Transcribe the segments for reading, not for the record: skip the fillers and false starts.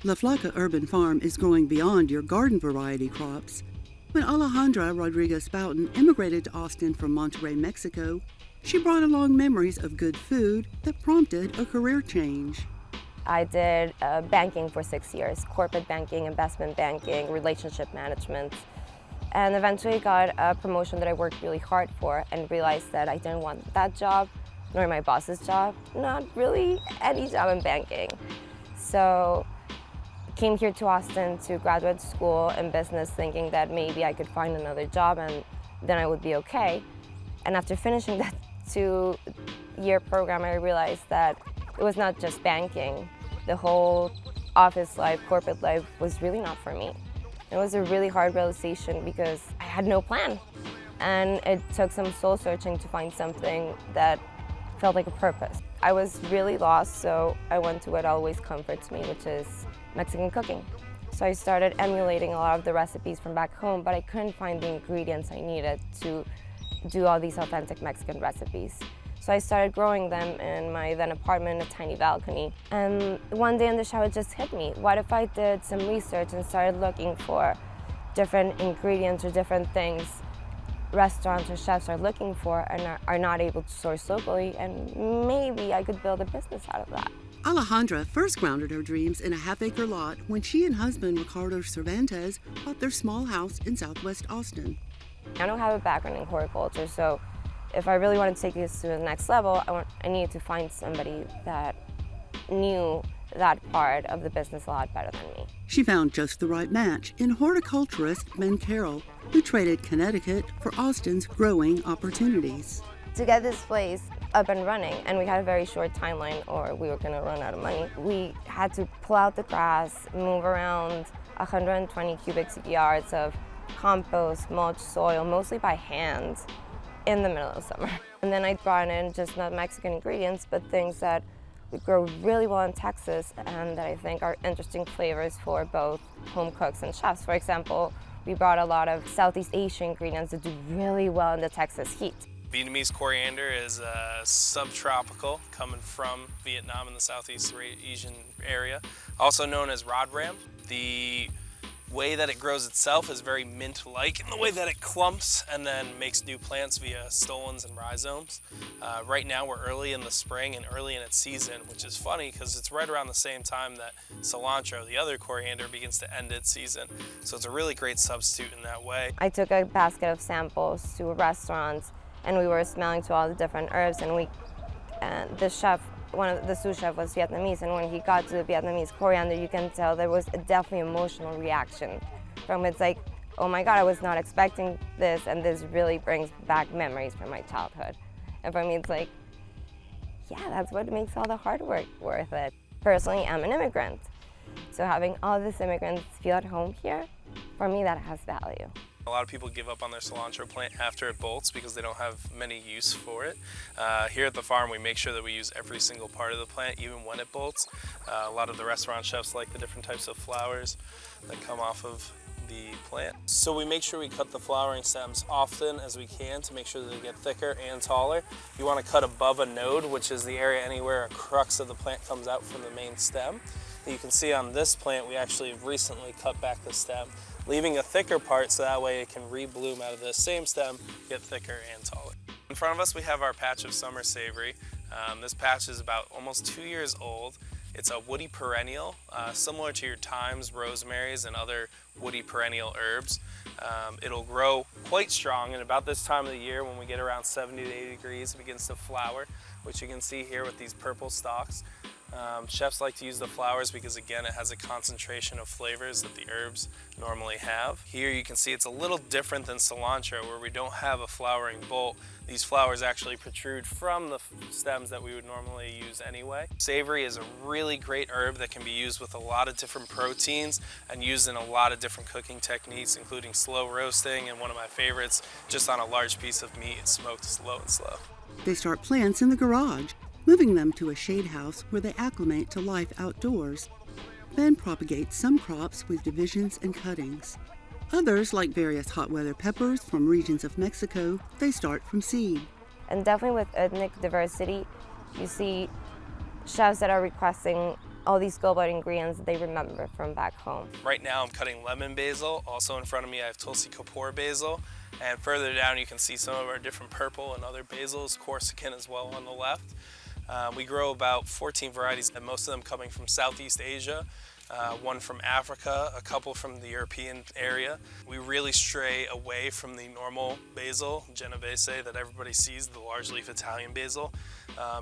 La Flaca Urban Farm is growing beyond your garden variety crops. When Alejandra Rodriguez Boughton immigrated to Austin from Monterrey, Mexico, she brought along memories of good food that prompted a career change. I did banking for 6 years, corporate banking, investment banking, relationship management, and eventually got a promotion that I worked really hard for and realized that I didn't want that job, nor my boss's job, not really any job in banking. So came here to Austin to graduate school in business thinking that maybe I could find another job and then I would be okay. And after finishing that 2-year program, I realized that it was not just banking. The whole office life, corporate life was really not for me. It was a really hard realization because I had no plan. And it took some soul searching to find something that felt like a purpose. I was really lost, so I went to what always comforts me, which is Mexican cooking. So I started emulating a lot of the recipes from back home, but I couldn't find the ingredients I needed to do all these authentic Mexican recipes. So I started growing them in my then apartment in a tiny balcony. And one day in the shower it just hit me. What if I did some research and started looking for different ingredients or different things restaurants or chefs are looking for and are not able to source locally, and maybe I could build a business out of that. Alejandra first grounded her dreams in a half-acre lot when she and husband Ricardo Cervantes bought their small house in southwest Austin. I don't have a background in horticulture, so if I really wanted to take this to the next level, I needed to find somebody that knew that part of the business a lot better than me. She found just the right match in horticulturist Ben Carroll, who traded Connecticut for Austin's growing opportunities. To get this place up and running, and we had a very short timeline or we were going to run out of money, we had to pull out the grass, move around 120 cubic yards of compost, mulch, soil, mostly by hand, in the middle of summer. And then I brought in just not Mexican ingredients, but things that we grow really well in Texas and that I think are interesting flavors for both home cooks and chefs. For example, we brought a lot of Southeast Asian ingredients that do really well in the Texas heat. Vietnamese coriander is subtropical, coming from Vietnam in the Southeast Asian area, also known as rodram. The way that it grows itself is very mint-like in the way that it clumps and then makes new plants via stolons and rhizomes. Right now we're early in the spring and early in its season, which is funny because it's right around the same time that cilantro, the other coriander, begins to end its season. So it's a really great substitute in that way. I took a basket of samples to a restaurant and we were smelling to all the different herbs, and the chef, one of the sous chef was Vietnamese, and when he got to the Vietnamese coriander, you can tell there was a definitely emotional reaction from it's like, oh my God, I was not expecting this, and this really brings back memories from my childhood. And for me, it's like, yeah, that's what makes all the hard work worth it. Personally, I'm an immigrant, so having all these immigrants feel at home here, for me, that has value. A lot of people give up on their cilantro plant after it bolts because they don't have many use for it. Here at the farm, we make sure that we use every single part of the plant, even when it bolts. A lot of the restaurant chefs like the different types of flowers that come off of the plant. So we make sure we cut the flowering stems often as we can to make sure that they get thicker and taller. You want to cut above a node, which is the area anywhere a crux of the plant comes out from the main stem. You can see on this plant, we actually recently cut back the stem, leaving a thicker part so that way it can rebloom out of the same stem, get thicker and taller. In front of us we have our patch of summer savory. This patch is about almost 2 years old. It's a woody perennial, similar to your thymes, rosemaries, and other woody perennial herbs. It'll grow quite strong, and about this time of the year when we get around 70 to 80 degrees, it begins to flower, which you can see here with these purple stalks. Chefs like to use the flowers because, again, it has a concentration of flavors that the herbs normally have. Here you can see it's a little different than cilantro, where we don't have a flowering bolt. These flowers actually protrude from the stems that we would normally use anyway. Savory is a really great herb that can be used with a lot of different proteins and used in a lot of different cooking techniques, including slow roasting, and one of my favorites, just on a large piece of meat, smoked slow and slow. They start plants in the garage, moving them to a shade house where they acclimate to life outdoors. Ben propagates some crops with divisions and cuttings. Others, like various hot weather peppers from regions of Mexico, they start from seed. And definitely with ethnic diversity, you see chefs that are requesting all these global ingredients that they remember from back home. Right now I'm cutting lemon basil. Also in front of me I have Tulsi Kapoor basil. And further down you can see some of our different purple and other basils, Corsican as well on the left. We grow about 14 varieties, and most of them coming from Southeast Asia, one from Africa, a couple from the European area. We really stray away from the normal basil, Genovese, that everybody sees, the large leaf Italian basil.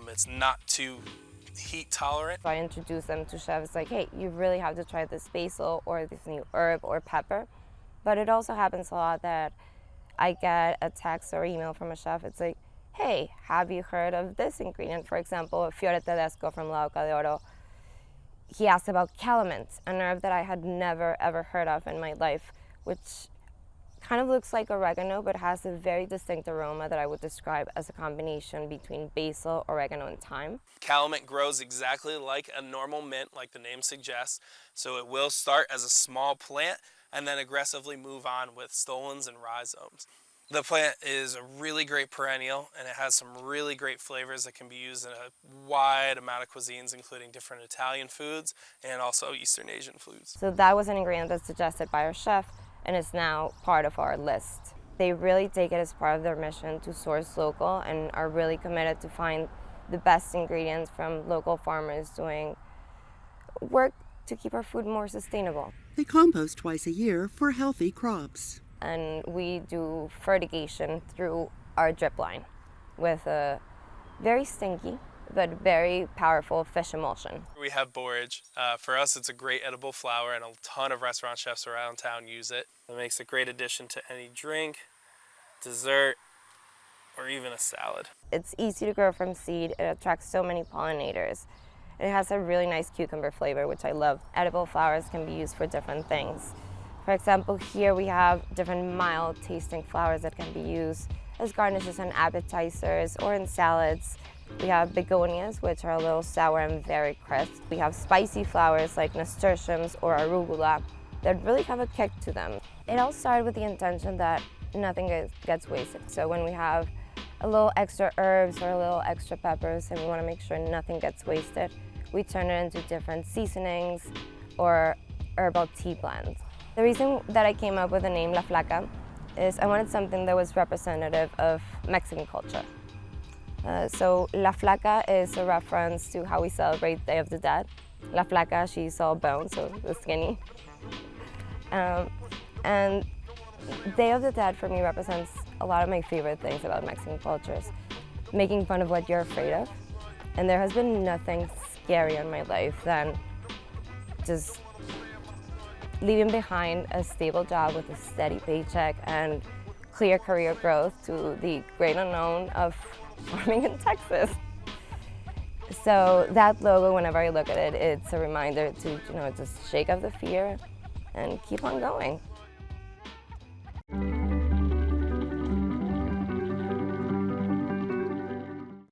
It's not too heat tolerant. So I introduce them to chefs like, hey, you really have to try this basil or this new herb or pepper. But it also happens a lot that I get a text or email from a chef. It's like, hey, have you heard of this ingredient? For example, Fiore Tedesco from La Oca de Oro. He asked about calamint, an herb that I had never ever heard of in my life, which kind of looks like oregano but has a very distinct aroma that I would describe as a combination between basil, oregano, and thyme. Calamint grows exactly like a normal mint, like the name suggests. So it will start as a small plant and then aggressively move on with stolons and rhizomes. The plant is a really great perennial, and it has some really great flavors that can be used in a wide amount of cuisines, including different Italian foods and also Eastern Asian foods. So that was an ingredient that's suggested by our chef, and is now part of our list. They really take it as part of their mission to source local and are really committed to find the best ingredients from local farmers doing work to keep our food more sustainable. They compost twice a year for healthy crops. And we do fertigation through our drip line with a very stinky but very powerful fish emulsion. We have borage. For us, it's a great edible flour, and a ton of restaurant chefs around town use it. It makes a great addition to any drink, dessert, or even a salad. It's easy to grow from seed. It attracts so many pollinators. It has a really nice cucumber flavor, which I love. Edible flowers can be used for different things. For example, here we have different mild tasting flowers that can be used as garnishes on appetizers or in salads. We have begonias, which are a little sour and very crisp. We have spicy flowers like nasturtiums or arugula that really have a kick to them. It all started with the intention that nothing gets wasted. So when we have a little extra herbs or a little extra peppers and we want to make sure nothing gets wasted, we turn it into different seasonings or herbal tea blends. The reason that I came up with the name La Flaca is I wanted something that was representative of Mexican culture. So La Flaca is a reference to how we celebrate Day of the Dead. La Flaca, she's all bone, so the skinny. And Day of the Dead for me represents a lot of my favorite things about Mexican cultures. Making fun of what you're afraid of. And there has been nothing scarier in my life than just leaving behind a stable job with a steady paycheck and clear career growth to the great unknown of farming in Texas. So that logo, whenever I look at it, it's a reminder to, just shake off the fear and keep on going.